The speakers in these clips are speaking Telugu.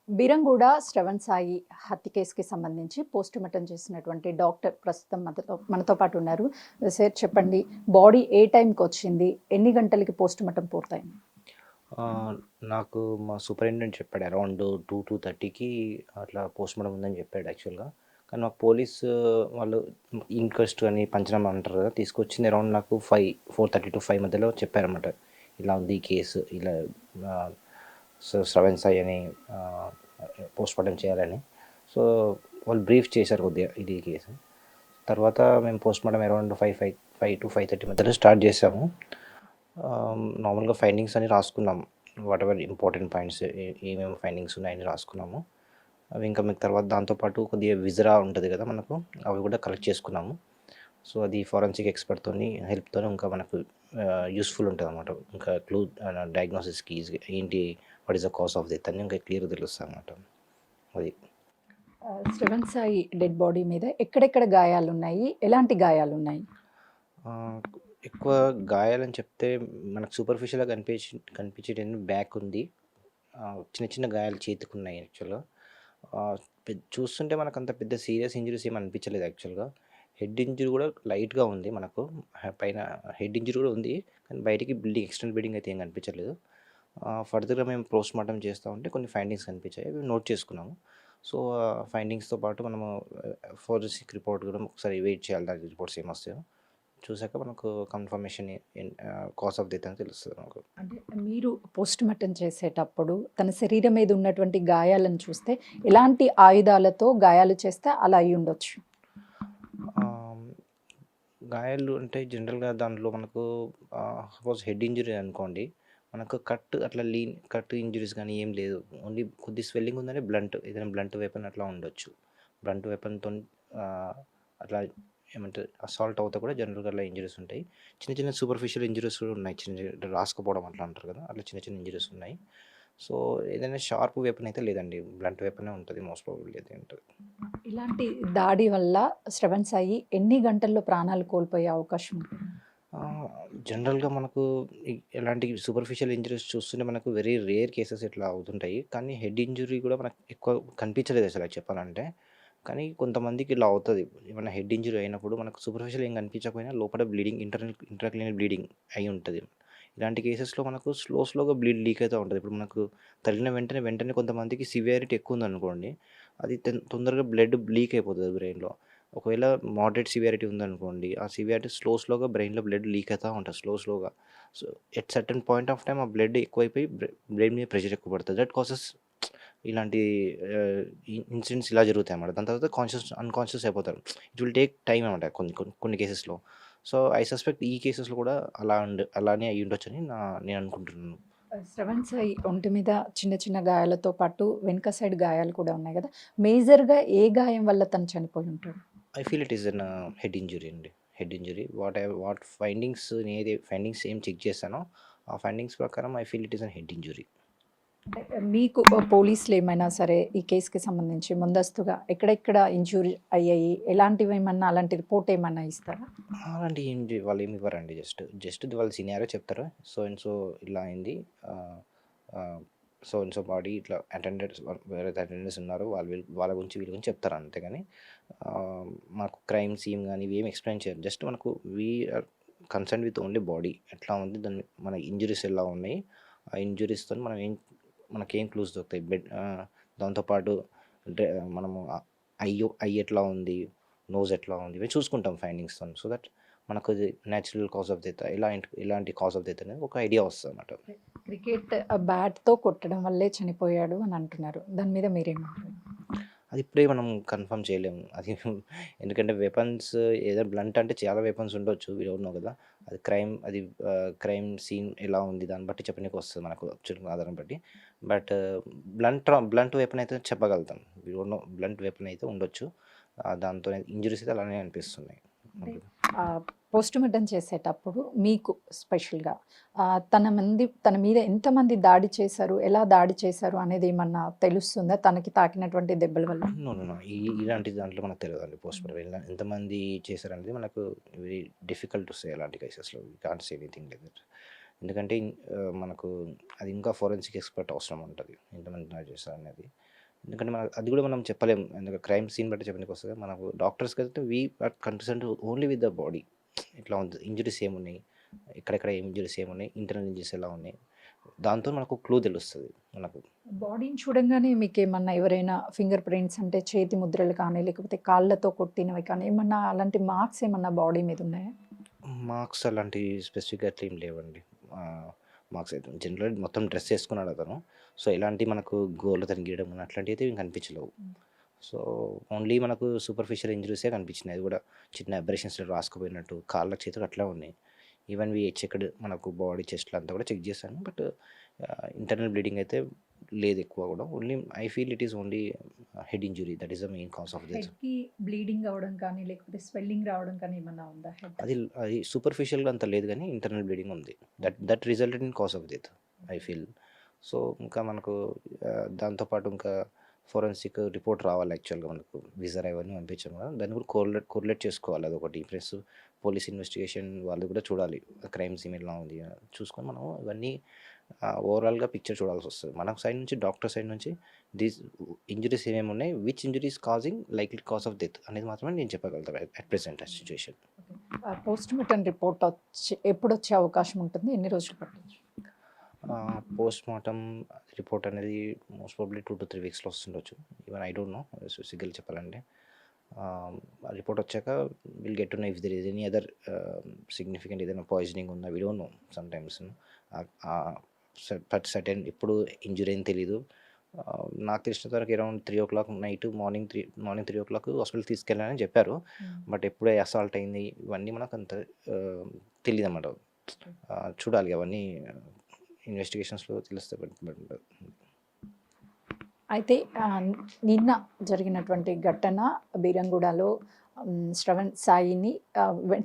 బీరంగూడ శ్రవణ్ సాయి హత్య కేసుకి సంబంధించి పోస్టుమార్టం చేసినటువంటి డాక్టర్ ప్రస్తుతం మనతో పాటు ఉన్నారు. సార్ చెప్పండి, బాడీ ఏ టైంకి వచ్చింది, ఎన్ని గంటలకి పోస్టుమార్టం పూర్తయింది? నాకు మా సూపరింటెండెంట్ చెప్పాడు అరౌండ్ 2-2:30కి అట్లా పోస్ట్‌మార్టం ఉందని చెప్పాడు యాక్చువల్‌గా. కానీ మాకు పోలీసు వాళ్ళు ఇన్‌క్వెస్ట్ అని పంచనామా అంటారు కదా! తీసుకొచ్చింది అరౌండ్ నాకు 4:30-5 మధ్యలో చెప్పారన్నమాట. ఇలా ఉంది ఈ కేసు, ఇలా ఆహ్, శ్రవణ్ సాయి అని పోస్ట్‌మార్టం చేయాలని. సో, వాళ్ళు బ్రీఫ్ చేశారు కొద్దిగా ఇది కేసు. తర్వాత మేము పోస్ట్‌మార్టం అరౌండ్ 5 to 5:30 మధ్యలో స్టార్ట్ చేసాము. నార్మల్గా ఫైండింగ్స్ అని రాసుకున్నాం. వాట్ ఎవర్ ఇంపార్టెంట్ పాయింట్స్ ఏమేమి ఫైండింగ్స్ ఉన్నాయని రాసుకున్నాము. అవి ఇంకా మీకు తర్వాత దాంతోపాటు కొద్దిగా విజరా ఉంటుంది కదా మనకు, అవి కూడా కలెక్ట్ చేసుకున్నాము. సో అది ఫారెన్సిక్ ఎక్స్పర్ట్తోని హెల్ప్తో ఇంకా మనకు యూస్ఫుల్ ఉంటుంది అనమాట. ఇంకా డయాగ్నోసిస్కి ఈజీగా ఏంటి, what is the cause of death అని ఇంకా క్లియర్గా తెలుస్తుంది అనమాట. అది శ్రవణ్ సాయి డెడ్ బాడీ మీద ఎక్కడెక్కడ గాయాలు ఉన్నాయి, ఎలాంటి గాయాలు ఉన్నాయి? ఎక్కువ గాయాలని చెప్తే మనకు సూపర్ఫిషియల్గా కనిపించేటి బ్యాక్ ఉంది. చిన్న చిన్న గాయాలు చేతికి ఉన్నాయి యాక్చువల్గా. చూస్తుంటే మనకు అంత పెద్ద సీరియస్ ఇంజరీస్ ఏమి అనిపించలేదు యాక్చువల్గా. హెడ్ ఇంజరీ కూడా లైట్గా ఉంది మనకు. పైన హెడ్ ఇంజరీ కూడా ఉంది, కానీ బయటికి ఎక్స్టర్నల్ బ్లీడింగ్ అయితే ఏం కనిపించలేదు. ఫర్దర్గా మేము పోస్ట్‌మార్టం చేస్తూ ఉంటే కొన్ని ఫైండింగ్స్ కనిపించాయి, అవి నోట్ చేసుకున్నాము. సో ఫైండింగ్స్తో పాటు మనము ఫోరెన్సిక్ రిపోర్ట్ కూడా ఒకసారి వెయిట్ చేయాలి, దాని రిపోర్ట్స్ ఏమొస్తాయో చూసాక మనకు కన్ఫర్మేషన్ కాజ్ ఆఫ్ డెత్ అని తెలుస్తుంది మనకు. అంటే మీరు పోస్టుమార్టం చేసేటప్పుడు తన శరీరం మీద ఉన్నటువంటి గాయాలను చూస్తే ఎలాంటి ఆయుధాలతో గాయాలు చేస్తే అలా అయి ఉండొచ్చు? గాయాలు అంటే జనరల్గా దాంట్లో మనకు సపోజ్ హెడ్ ఇంజరీ అనుకోండి, మనకు అట్లా కట్ ఇంజరీస్ కానీ ఏం లేదు. ఓన్లీ కొద్ది స్వెల్లింగ్ ఉందని ఏదైనా బ్లంట్ వెపన్ అట్లా ఉండొచ్చు. బ్లంట్ వెపన్తో అట్లా ఏమంటారు అసాల్ట్ అవుతా కూడా జనరల్గా అట్లా ఇంజరీస్ ఉంటాయి. చిన్న చిన్న సూపర్ఫిషియల్ ఇంజరీస్ కూడా ఉన్నాయి. చిన్న చిన్న రాసుకుపోవడం అట్లా అంటారు కదా, అట్లా చిన్న చిన్న ఇంజరీస్ ఉన్నాయి. సో ఏదైనా షార్ప్ వెపన్ అయితే లేదండి, బ్లంట్ వెపనే ఉంటుంది మోస్ట్ ప్రాబబ్లీ అయితే ఉంటుంది. ఇలాంటి దాడి వల్ల శ్రవణ్ సాయి ఎన్ని గంటల్లో ప్రాణాలు కోల్పోయే అవకాశం ఉంటుంది? జనరల్గా మనకు ఎలాంటి సూపర్ఫిషియల్ ఇంజరీస్ చూస్తుంటే మనకు వెరీ రేర్ కేసెస్ ఇట్లా అవుతుంటాయి. కానీ హెడ్ ఇంజరీ కూడా మనకు ఎక్కువ కనిపించలేదు అసలు చెప్పాలంటే. కానీ కొంతమందికి ఇలా అవుతుంది. ఏమైనా హెడ్ ఇంజరీ అయినప్పుడు మనకు సూపర్ఫిషియల్ ఏం కనిపించకపోయినా లోపల బ్లీడింగ్, ఇంట్రాక్రైనల్ బ్లీడింగ్ అయి ఉంటుంది. ఇలాంటి కేసెస్లో మనకు స్లోగా బ్లీడ్ లీక్ అవుతూ ఉంటుంది. ఇప్పుడు మనకు తగిలిన వెంటనే కొంతమందికి సివియారిటీ ఎక్కువ ఉందనుకోండి, అది తొందరగా బ్లడ్ లీక్ అయిపోతుంది బ్రెయిన్‌లో. ఒకవేళ మోడరేట్ సివియారిటీ ఉందనుకోండి, ఆ సివియారిటీ స్లోగా బ్రెయిన్‌లో బ్లడ్ లీక్ అవుతా ఉంటది స్లోగా. So, at certain point of time ఆ బ్లడ్ ఎక్కువైపోయి బ్రెయిన్ మీద ప్రెషర్ ఎక్కువ పడతది. దట్ కాసెస్ ఇలాంటి ఆహ్, ఇన్సిడెంట్స్ ఇలా జరుగుతాయన్నమాట. దాని తర్వాత అన్‌కాన్షియస్ అయిపోతారు. ఇట్ విల్ టేక్ టైమ్ అన్నమాట కొన్ని కేసెస్‌లో. సో, ఐ సస్పెక్ట్ ఈ కేసెస్‌లో కూడా అలానే అయ్యుండొచ్చని నేను అనుకుంటున్నాను. శ్రవణ్ సాయి ఒంటి మీద చిన్న చిన్న గాయాలతో పాటు వెనుక సైడ్ గాయాలు కూడా ఉన్నాయి గదా! మేజర్‌గా ఏ గాయం వల్ల తను చనిపోయి ఉంటాడు? I feel it is head injury అండి. Head injury. వాట్ ఫైండింగ్స్ నేనైతే ఫైండింగ్స్ ఏం చెక్ చేశానో, ఆ ఫైండింగ్స్ ప్రకారం I feel it is head injury. అంటే మీకు పోలీసులు ఏమైనా సరే ఈ కేస్‌కి సంబంధించి ముందస్తుగా ఎక్కడెక్కడ ఇంజ్యూరీ అయ్యాయి, ఎలాంటివేమన్నా అలాంటి రిపోర్ట్ ఏమన్నా ఇస్తారా? అలాంటి వాళ్ళేమి ఇవ్వరండి. జస్ట్ వాళ్ళ సినారియో చెప్తారు. సో అండ్ సో ఇలా అయింది. ఆహ్, ఆహ్, సో అండ్ సో బాడీ ఇట్లా ఎవరైతే అటెండర్స్ ఉన్నారో వాళ్ళ గురించి వీళ్ళ గురించి చెప్తారు అంతేగాని మాకు క్రైమ్ సీన్ గానీ ఇవేమి ఎక్స్‌ప్లెయిన్ చేయరు. జస్ట్ మనకు we are concerned with only body ఎట్లా ఉంది, మన ఇంజ్యూరీస్ ఎలా ఉన్నాయి, ఆ ఇంజ్యూరీస్‌తోని మనకేం క్లూస్ దొరుకుతాయి. దాంతో పాటు మనము ఐ ఎట్లా ఉంది, నోస్ ఎట్లా ఉంది, ఇవి చూసుకుంటాం ఫైండింగ్స్‌తోని. సో దట్ మనకు ఇది నేచురల్ కాజ్ ఆఫ్ డెత్ ఇలాంటి కాజ్ ఆఫ్ డెత్ అనేది ఒక ఐడియా వస్తదన్నమాట. క్రికెట్ బ్యాట్‌తో కొట్టడం వల్లే చనిపోయాడు అని అంటున్నారు. దాని మీద మీరేమంటారు? అది ఇప్పుడే మనం కన్ఫర్మ్ చేయలేము. అది ఎందుకంటే వెపన్స్ ఏదో బ్లంట్ అంటే చాలా వెపన్స్ ఉండొచ్చు. వి డోంట్ నో కదా! అది క్రైమ్ సీన్ ఎలా ఉంది దాన్ని బట్టి చెప్పనీకి వస్తది మనకు యాక్చువల్‌గా ఆధారం బట్టి. బట్ బ్లంట్ వెపన్ అయితే చెప్పగలుగుతాం. We don't know, blunt weapon అయితే ఉండొచ్చు. దాంతో ఇంజ్యూరీస్ అయితే అలానే అనిపిస్తున్నాయి. అంటే ఓకే. పోస్టుమార్టం చేసేటప్పుడు మీకు స్పెషల్‌గా తన మీద ఎంతమంది దాడి చేశారు? ఎలా దాడి చేశారు అనేది ఏమన్నా తెలుస్తుందా? తనకి తాకినటువంటి దెబ్బల వల్ల? నో. ఇలాంటి దాంట్లో మనకు తెలవదండి. పోస్ట్‌మార్టం ఎంతమంది చేశారనేది మనకు వెరీ డిఫికల్ట్ టు సే అలాంటి కేసెస్‌లో. We can't say anything like that. ఎందుకంటే మనకు అది ఇంకా ఫోరెన్సిక్ ఎక్స్‌పర్ట్ అవసరం ఉంటది, ఎంతమంది చేశారనేది. ఎందుకంటే అది కూడా మనం చెప్పలేము, ఎందుకంటే క్రైమ్ సీన్ బట్టి చెప్పడానికి వస్తుంది. మనకు డాక్టర్స్కి అయితే we are concern only with the body, ఇట్లా ఉంది, ఇంజరీస్ ఏమున్నాయి, ఎక్కడెక్కడ ఇంజరీస్ ఏమున్నాయి, ఇంటర్నల్ ఇంజరీస్ ఎలా ఉన్నాయి, దాంతో మనకు క్లూ తెలుస్తుంది మనకు. బాడీని చూడంగానే మీకు ఏమన్నా ఎవరైనా ఫింగర్ ప్రింట్స్ అంటే చేతి ముద్రలు కానీ లేకపోతే కాళ్ళతో కొట్టినవి కానీ ఏమన్నా అలాంటి మార్క్స్ ఏమన్నా బాడీ మీద ఉన్నాయా? మార్క్స్ అలాంటివి స్పెసిఫిక్గా అట్లా ఏం లేవండి. మార్క్స్ అయితే జనరల్ మొత్తం డ్రెస్ వేసుకున్నాడు అతను. సో ఎలాంటి మనకు గోర్లు తను గీయడం కానీ అట్లాంటివి అయితే ఏం కనిపించలేవు. సో ఓన్లీ మనకు సూపర్ఫిషియల్ ఇంజరీసే కనిపించినాయి. అది కూడా చిన్న అబ్రేషన్స్ రాసుకుపోయినట్టు కాళ్ళ చేతులు అట్లా ఉన్నాయి. ఈవెన్ చెక్డ్ మనకు బాడీ చెస్ట్లో అంతా కూడా చెక్ చేశాను. బట్ ఇంటర్నల్ బ్లీడింగ్ అయితే లేదు ఎక్కువ కూడా. Only I feel it is only head injury, that is the main cause of this. హెడ్కి బ్లీడింగ్ అవ్వడం కానీ లేకపోతే స్వెల్లింగ్ రావడం కానీ ఏమన్నా ఉందా హెడ్? అది సూపర్ఫిషియల్గా అంత లేదు కానీ ఇంటర్నల్ బ్లీడింగ్ ఉంది. That resulted in cause of death I feel. So ఇంకా మనకు దాంతోపాటు ఇంకా ఫోరెన్సిక్ రిపోర్ట్ రావాలి యాక్చువల్గా, మనకు విజర్ అవన్నీ పంపించాం కదా, దాన్ని కూడా కోరిలేట్ చేసుకోవాలి. అదొకటి ప్లస్ పోలీస్ ఇన్వెస్టిగేషన్ వాళ్ళు కూడా చూడాలి క్రైమ్ సీన్ ఎలా ఉంది చూసుకొని మనం ఇవన్నీ ఓవరాల్గా పిక్చర్ చూడాల్సి వస్తుంది. మన సైడ్ నుంచి, డాక్టర్ సైడ్ నుంచి దీస్ ఇంజరీస్ ఏమేమి ఉన్నాయి, which injuries causing likely cause of death అనేది మాత్రమే నేను చెప్పగలుగుతాను at present situation. Post mortem report ఎప్పుడు వచ్చే అవకాశం ఉంటుంది, ఎన్ని రోజులు పట్టవచ్చు? పోస్ట్ మార్టం రిపోర్ట్ అనేది మోస్ట్ ప్రాబ్లీ 2 to 3 వీక్స్లో వస్తుండొచ్చు. ఈవెన్ ఐ డోంట్ నో సిగ్గులు చెప్పాలంటే. రిపోర్ట్ వచ్చాక will get to know if there is any other significant ఏదైనా పాయిజనింగ్ ఉందా, we don't no some times. But certain ఎప్పుడు ఇంజురీ అని తెలీదు. నాకు తెలిసినంత వరకు around 3 o'clock night, morning 3 o'clock hospital తీసుకెళ్ళాలని చెప్పారు. బట్ ఎప్పుడే అసాల్ట్ అయింది ఇవన్నీ మనకు అంత తెలియదు అన్నమాట. చూడాలి అవన్నీ ఇన్వెస్టిగేషన్స్లో తెలుస్తాయి. బట్ అయితే నిన్న జరిగినటువంటి ఘటన బీరంగూడలో శ్రవణ్ సాయిని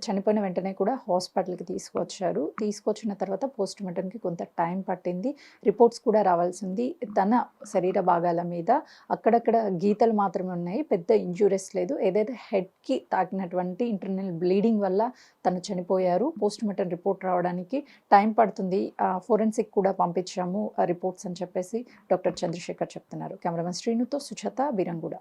చనిపోయిన వెంటనే కూడా హాస్పిటల్కి తీసుకొచ్చిన తర్వాత పోస్ట్ మార్టంకి కొంత టైం పట్టింది. రిపోర్ట్స్ కూడా రావాల్సింది. తన శరీర భాగాల మీద అక్కడక్కడ గీతలు మాత్రమే ఉన్నాయి, పెద్ద ఇంజూరీస్ లేదు. ఏదైతే హెడ్కి తాకినటువంటి ఇంటర్నల్ బ్లీడింగ్ వల్ల తను చనిపోయారు. పోస్ట్ మార్టం రిపోర్ట్ రావడానికి టైం పడుతుంది, ఫోరెన్సిక్ కూడా పంపించాము రిపోర్ట్స్ అని చెప్పేసి డాక్టర్ చంద్రశేఖర్ చెప్తున్నారు. కెమెరామెన్ శ్రీనుతో సుజాత, బీరంగూడ.